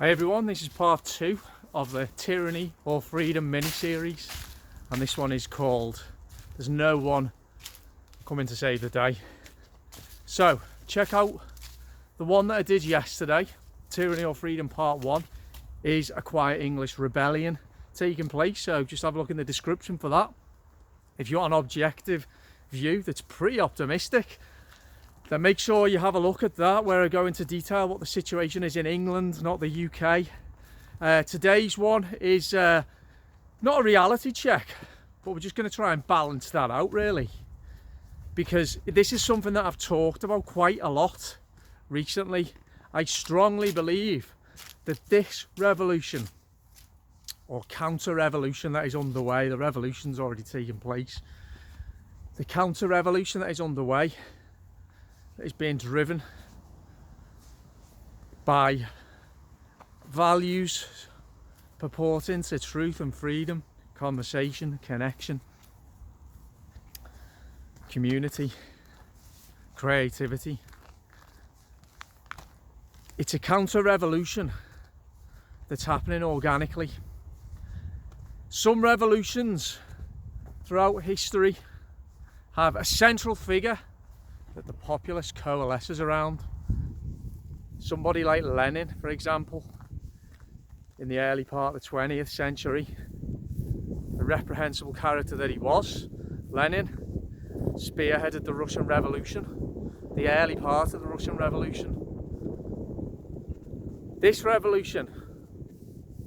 Hi everyone, this is part 2 of the Tyranny or Freedom mini-series, and this one is called There's No One Coming to Save the Day. So check out the one that I did yesterday. Tyranny or Freedom part 1 is a quiet English rebellion taking place, so just have a look in the description for that. If you want an objective view that's pretty optimistic, then make sure you have a look at that, where I go into detail what the situation is in England, not the UK. Today's one is not a reality check, but we're just going to try and balance that out really, because this is something that I've talked about quite a lot recently. I strongly believe that this revolution or counter-revolution that is underway, the revolution's already taken place, the counter-revolution that is underway is being driven by values purporting to truth and freedom, conversation, connection, community, creativity. It's a counter-revolution that's happening organically. Some revolutions throughout history have a central figure that the populace coalesces around. Somebody like Lenin, for example, in the early part of the 20th century, the reprehensible character that he was, Lenin spearheaded the Russian Revolution, the early part of the Russian Revolution. This revolution,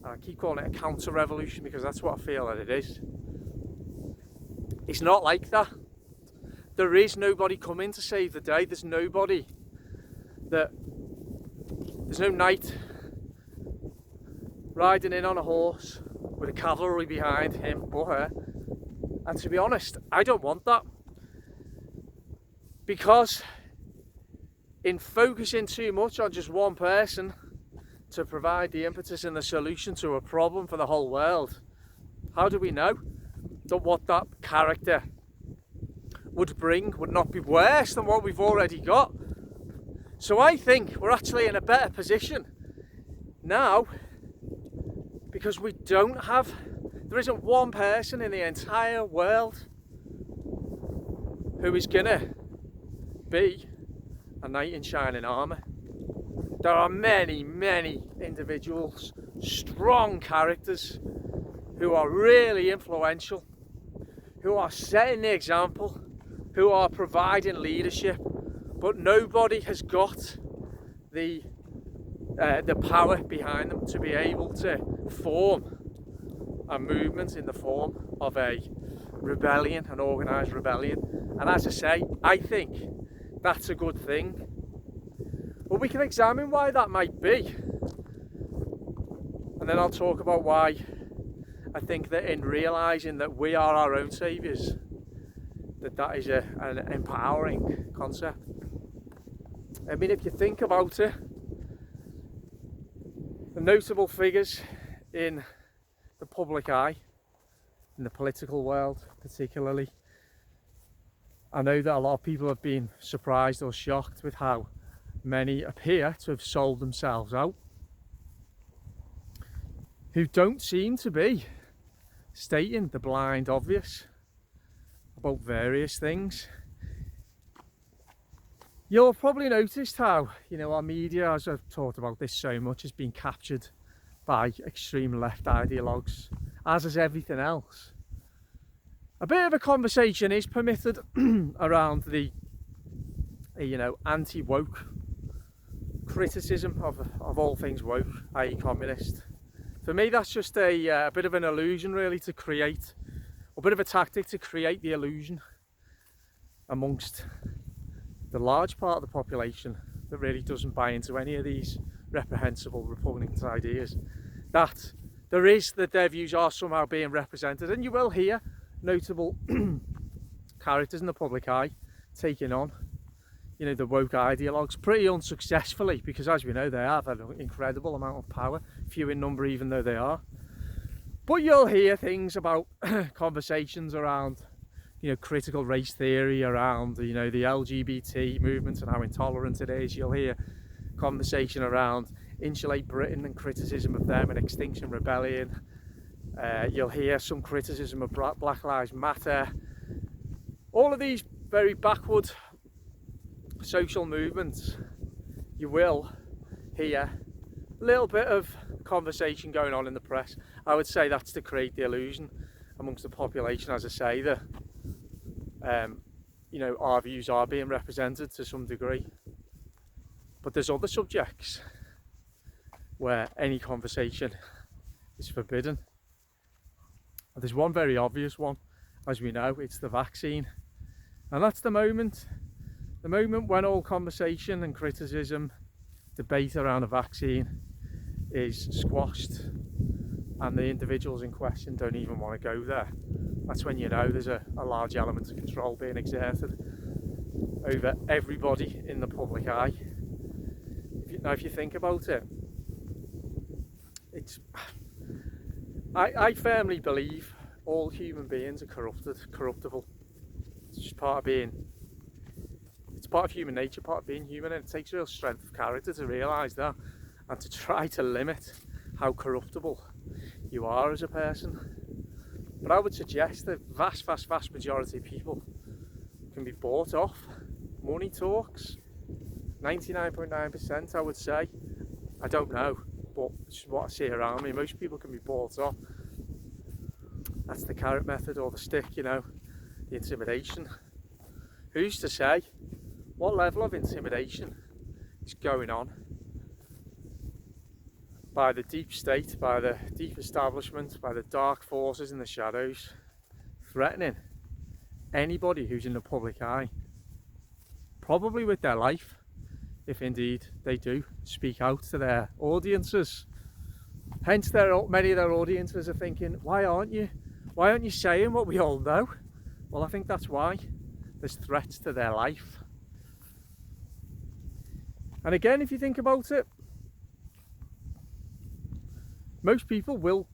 and I keep calling it a counter-revolution because that's what I feel that it is, it's not like that. There is nobody coming to save the day. There's no knight riding in on a horse with a cavalry behind him or her. And to be honest, I don't want that. Because in focusing too much on just one person to provide the impetus and the solution to a problem for the whole world, how do we know that what that character would bring would not be worse than what we've already got? So I think we're actually in a better position now, because there isn't one person in the entire world who is gonna be a knight in shining armour. There are many individuals, strong characters, who are really influential, who are setting the example, who are providing leadership, but nobody has got the power behind them to be able to form a movement in the form of a rebellion, an organised rebellion. And as I say, I think that's a good thing. But we can examine why that might be, and then I'll talk about why I think that in realising that we are our own saviours, that is an empowering concept. I mean, if you think about it, the notable figures in the public eye, in the political world particularly, I know that a lot of people have been surprised or shocked with how many appear to have sold themselves out, who don't seem to be stating the blind obvious about various things. You'll probably noticed how, our media, as I've talked about this so much, has been captured by extreme left ideologues, as is everything else. A bit of a conversation is permitted around the anti-woke criticism of all things woke, i.e. communist. For me, that's just a bit of an illusion really, to create, a bit of a tactic to create the illusion amongst the large part of the population that really doesn't buy into any of these reprehensible, repugnant ideas, that their views are somehow being represented. And you will hear notable characters in the public eye taking on, the woke ideologues pretty unsuccessfully, because as we know, they have an incredible amount of power, few in number even though they are. But you'll hear things about conversations around critical race theory, around the LGBT movement and how intolerant it is. You'll hear conversation around insulate Britain and criticism of them and Extinction Rebellion. You'll hear some criticism of Black Lives Matter. All of these very backward social movements, you will hear a little bit of conversation going on in the press. I would say that's to create the illusion amongst the population, as I say, that you know, our views are being represented to some degree. But there's other subjects where any conversation is forbidden. And there's one very obvious one, as we know, it's the vaccine. And that's the moment when all conversation and criticism, debate around a vaccine is squashed and the individuals in question don't even want to go there. That's when you know there's a large element of control being exerted over everybody in the public eye. Now, if you think about it, I firmly believe all human beings are corruptible. It's just part of being, it's part of human nature, part of being human, and it takes real strength of character to realise that and to try to limit how corruptible you are as a person. But I would suggest that vast majority of people can be bought off. Money talks. 99.9% I would say. I don't know, but it's just what I see around me. Most people can be bought off. That's the carrot method, or the stick, you know, the intimidation. Who's to say what level of intimidation is going on by the deep state, by the deep establishment, by the dark forces in the shadows, threatening anybody who's in the public eye, probably with their life, if indeed they do speak out to their audiences. Hence many of their audiences are thinking, why aren't you saying what we all know? Well, I think that's why. There's threats to their life. And again, if you think about it, most people will,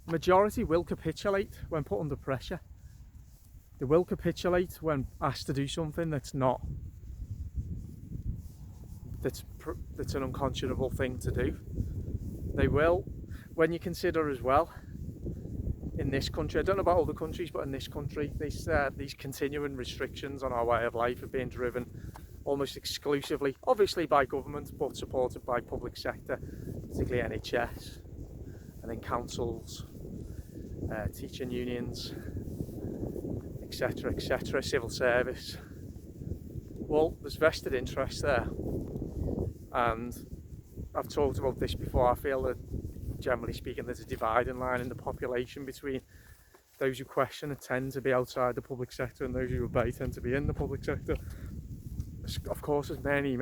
majority will capitulate when put under pressure. They will capitulate when asked to do something that's an unconscionable thing to do. They will, when you consider as well, in this country, I don't know about other countries, but in this country, these continuing restrictions on our way of life are being driven almost exclusively, obviously by government, but supported by public sector, particularly NHS, and then councils, teaching unions, etc., civil service. Well, there's vested interest there, and I've talked about this before. I feel that, generally speaking, there's a dividing line in the population between those who question and tend to be outside the public sector and those who obey tend to be in the public sector. Of course, there's many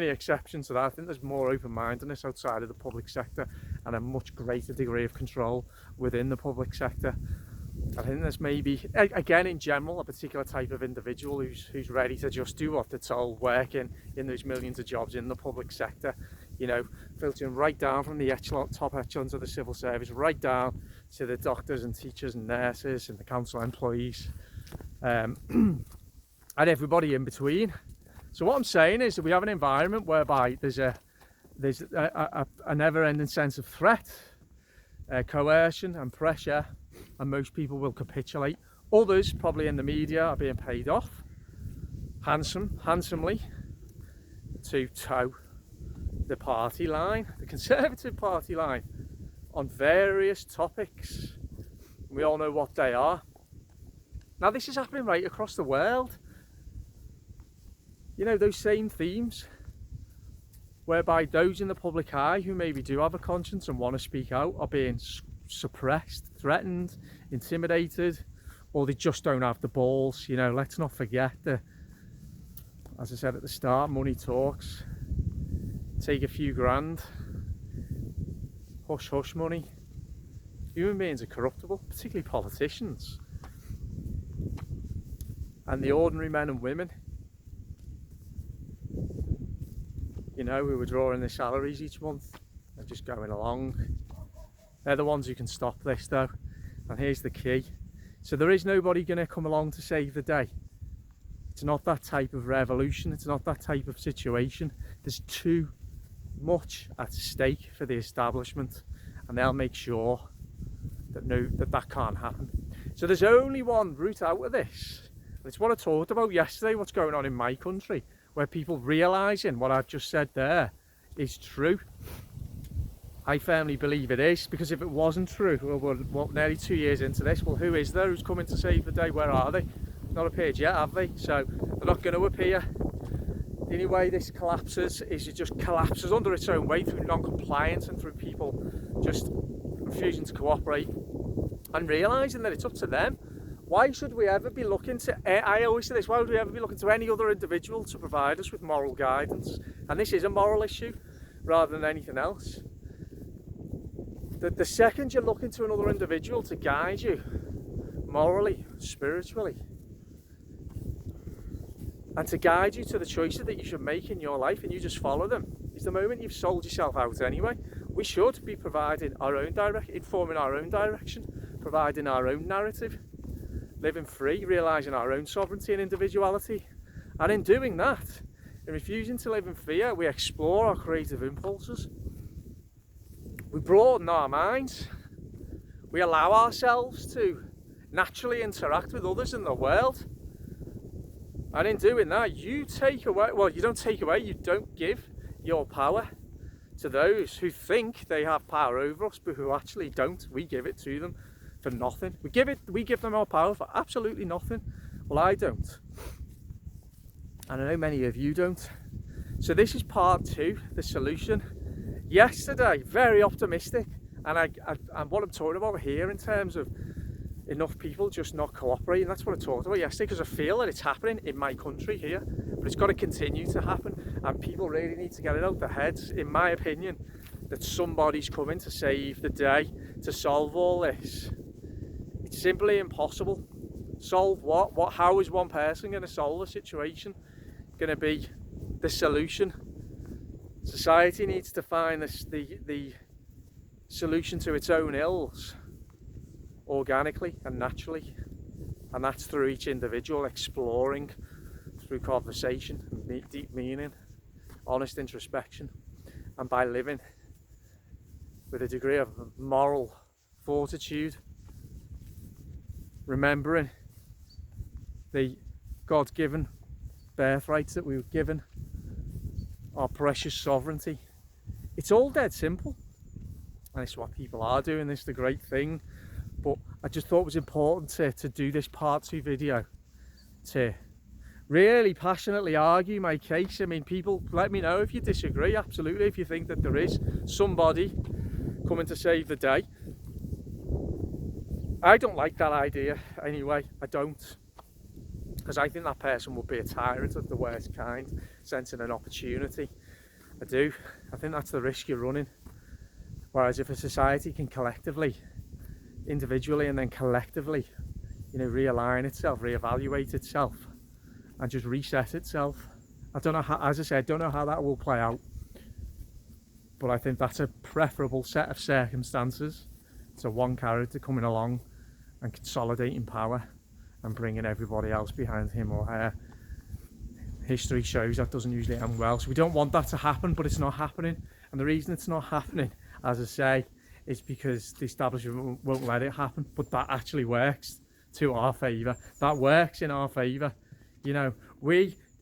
exceptions to that. I think there's more open-mindedness outside of the public sector and a much greater degree of control within the public sector. I think there's maybe, again, in general, a particular type of individual who's ready to just do what they're told, working in those millions of jobs in the public sector, you know, filtering right down from the top echelons of the civil service, right down to the doctors and teachers and nurses and the council employees, and everybody in between. So what I'm saying is that we have an environment whereby there's a never-ending sense of threat, coercion and pressure, and most people will capitulate. Others, probably in the media, are being paid off handsomely to toe the party line, the Conservative Party line, on various topics. We all know what they are. Now, this is happening right across the world. You know, those same themes, whereby those in the public eye who maybe do have a conscience and want to speak out are being suppressed, threatened, intimidated, or they just don't have the balls. You know, let's not forget that, as I said at the start, money talks. Take a few grand, hush hush money. Human beings are corruptible, particularly politicians, and the ordinary men and women, you know, who are drawing their salaries each month. They're just going along. They're the ones who can stop this, though. And here's the key. So there is nobody going to come along to save the day. It's not that type of revolution. It's not that type of situation. There's too much at stake for the establishment, and they'll make sure that that can't happen. So there's only one route out of this, and it's what I talked about yesterday, what's going on in my country, where people realising what I've just said there is true. I firmly believe it is, because if it wasn't true, we're nearly 2 years into this, well, who is there who's coming to save the day? Where are they? Not appeared yet, have they? So they're not going to appear. The only way this collapses is it just collapses under its own weight through non-compliance and through people just refusing to cooperate and realising that it's up to them. Why should we ever be looking to, I always say this, why would we ever be looking to any other individual to provide us with moral guidance? And this is a moral issue rather than anything else. The second you're looking to another individual to guide you morally, spiritually, and to guide you to the choices that you should make in your life, and you just follow them, is the moment you've sold yourself out anyway. We should be providing our own informing our own direction, providing our own narrative, living free, realising our own sovereignty and individuality. And in doing that, in refusing to live in fear, we explore our creative impulses. We broaden our minds. We allow ourselves to naturally interact with others in the world. And in doing that, you take away, well, you don't take away, you don't give your power to those who think they have power over us, but who actually don't. We give it to them for nothing. We give them our power for absolutely nothing. Well, I don't. And I know many of you don't. So this is part 2, the solution. Yesterday, very optimistic, and what I'm talking about here in terms of enough people just not cooperating, that's what I talked about yesterday, because I feel that it's happening in my country here, but it's got to continue to happen, and people really need to get it out their heads, in my opinion, that somebody's coming to save the day, to solve all this. It's simply impossible. Solve what? How is one person going to solve the situation? Going to be the solution? Society needs to find the solution to its own ills organically and naturally, and that's through each individual exploring through conversation, deep meaning, honest introspection, and by living with a degree of moral fortitude, remembering the God-given birthrights that we were given, our precious sovereignty. It's all dead simple, and it's what people are doing. This is the great thing. But I just thought it was important to do this part 2 video to really passionately argue my case. I mean, people, let me know if you disagree, absolutely, if you think that there is somebody coming to save the day. I don't like that idea anyway, I don't, because I think that person would be a tyrant of the worst kind, sensing an opportunity. I do. I think that's the risk you're running. Whereas if a society can collectively, individually and then collectively, you know, realign itself, reevaluate itself, and just reset itself. I don't know how, as I said, I don't know how that will play out, but I think that's a preferable set of circumstances to one character coming along and consolidating power and bringing everybody else behind him or her. History shows that doesn't usually end well, so we don't want that to happen, but it's not happening. And the reason it's not happening, as I say, is because the establishment won't let it happen. But that actually works to our favour. That works in our favour. You know,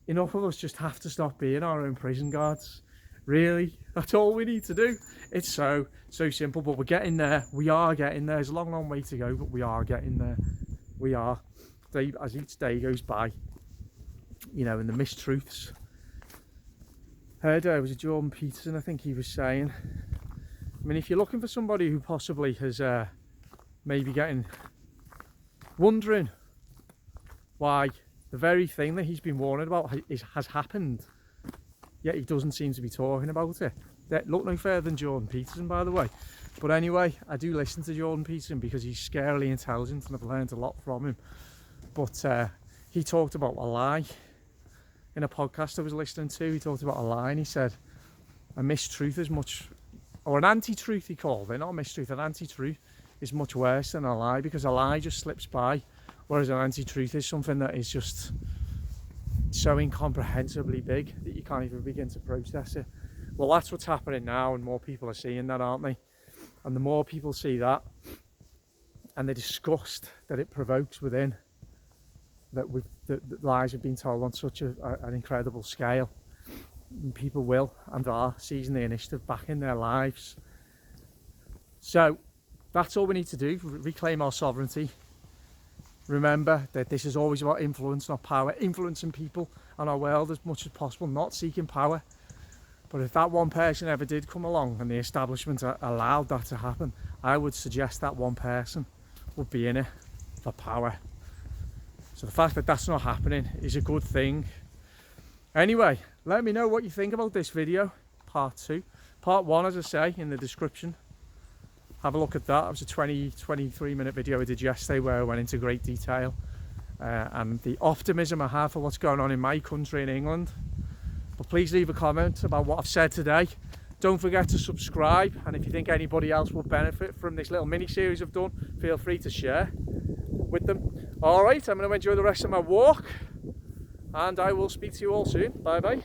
enough of us just have to stop being our own prison guards. Really, that's all we need to do. It's so simple, but we're getting there. We are getting there. There's a long, long way to go, but we are getting there. We are. As each day goes by, you know, and the mistruths. Heard was it Jordan Peterson, I think he was saying, I mean, if you're looking for somebody who possibly has maybe wondering why the very thing that he's been warning about has happened, yet he doesn't seem to be talking about it. Look no further than Jordan Peterson, by the way. But anyway, I do listen to Jordan Peterson because he's scarily intelligent and I've learned a lot from him. But he talked about a lie in a podcast I was listening to. He talked about a lie and he said a mistruth is much, or an anti-truth he called it, not a mistruth, an anti-truth is much worse than a lie, because a lie just slips by, whereas an anti-truth is something that is just so incomprehensibly big that you can't even begin to process it. Well, that's what's happening now, and more people are seeing that, aren't they? And the more people see that, and the disgust that it provokes within, that the lies have been told on such an incredible scale, and people will and are seizing the initiative back in their lives. So that's all we need to do, reclaim our sovereignty. Remember that this is always about influence, not power, influencing people and our world as much as possible, not seeking power. But if that one person ever did come along and the establishment allowed that to happen, I would suggest that one person would be in it for power. So the fact that that's not happening is a good thing. Anyway, let me know what you think about this video, part 2. Part 1, as I say, in the description. Have a look at that. It was a 23 minute video I did yesterday where I went into great detail and the optimism I have for what's going on in my country in England. But please leave a comment about what I've said today. Don't forget to subscribe, and if you think anybody else will benefit from this little mini series I've done, feel free to share with them. Alright, I'm going to enjoy the rest of my walk, and I will speak to you all soon. Bye bye.